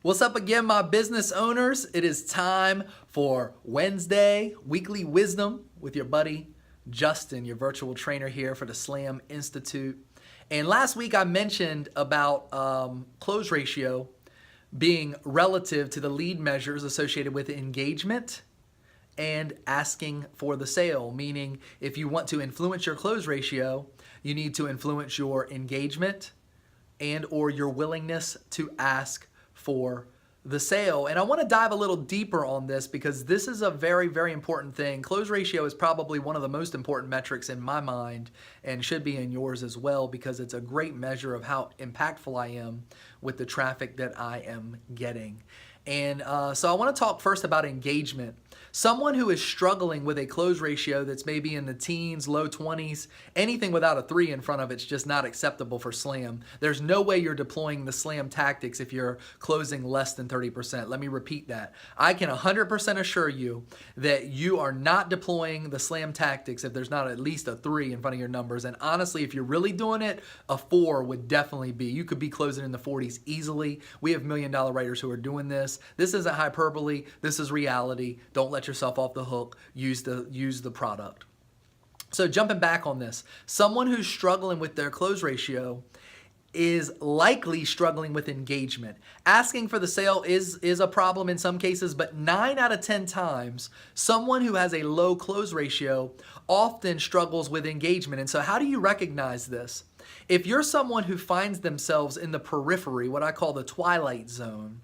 What's up again, my business owners? It is time for Wednesday Weekly Wisdom with your buddy Justin, your virtual trainer here for the Slam Institute. And last week I mentioned about close ratio being relative to the lead measures associated with engagement and asking for the sale, meaning if you want to influence your close ratio, you need to influence your engagement and or your willingness to ask for the sale. And I want to dive a little deeper on this because this is a very, very important thing. Close ratio is probably one of the most important metrics in my mind and should be in yours as well, because it's a great measure of how impactful I am with the traffic that I am getting. And so I want to talk first about engagement. Someone who is struggling with a close ratio that's maybe in the teens, low 20s, anything without a 3 in front of it's just not acceptable for Slam. There's no way you're deploying the Slam tactics if you're closing less than 30%. Let me repeat that. I can 100% assure you that you are not deploying the Slam tactics if there's not at least a 3 in front of your numbers. And honestly, if you're really doing it, a 4 would definitely be. You could be closing in the 40s easily. We have $1 million writers who are doing this. This isn't hyperbole. This is reality. Don't let yourself off the hook. Use the product. So jumping back on this, someone who's struggling with their close ratio is likely struggling with engagement. Asking for the sale is a problem in some cases, but 9 out of 10 times, someone who has a low close ratio often struggles with engagement. And so how do you recognize this? If you're someone who finds themselves in the periphery, what I call the twilight zone,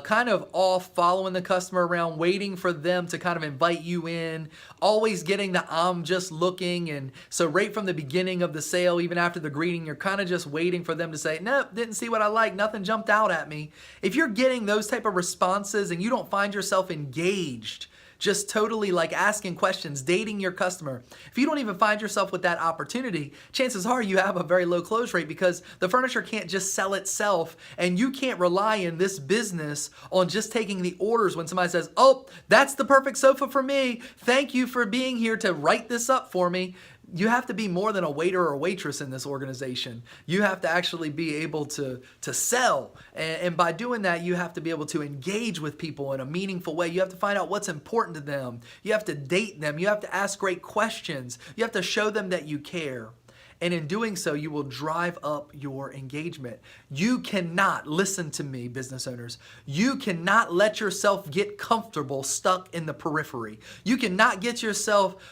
kind of off, following the customer around, waiting for them to kind of invite you in, always getting the I'm just looking. And so right from the beginning of the sale, even after the greeting, you're kind of just waiting for them to say, nope, didn't see what I like, nothing jumped out at me. If you're getting those type of responses and you don't find yourself engaged, just totally like asking questions, dating your customer, if you don't even find yourself with that opportunity, chances are you have a very low close rate, because the furniture can't just sell itself, and you can't rely in this business on just taking the orders when somebody says, oh, that's the perfect sofa for me. Thank you for being here to write this up for me. You have to be more than a waiter or waitress in this organization. You have to actually be able to sell. And by doing that, you have to be able to engage with people in a meaningful way. You have to find out what's important to them. You have to date them. You have to ask great questions. You have to show them that you care. And in doing so, you will drive up your engagement. You cannot, listen to me, business owners, you cannot let yourself get comfortable stuck in the periphery. You cannot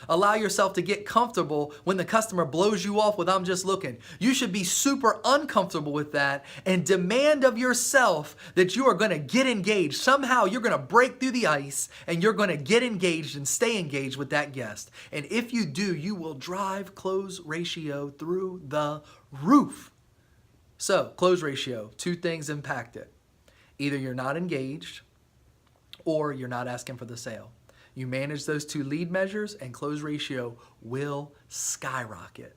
allow yourself to get comfortable when the customer blows you off with, I'm just looking. You should be super uncomfortable with that and demand of yourself that you are going to get engaged. Somehow you're going to break through the ice and you're going to get engaged and stay engaged with that guest. And if you do, you will drive close ratio through the roof. So, close ratio, 2 things impact it. Either you're not engaged or you're not asking for the sale. You manage those 2 lead measures and close ratio will skyrocket.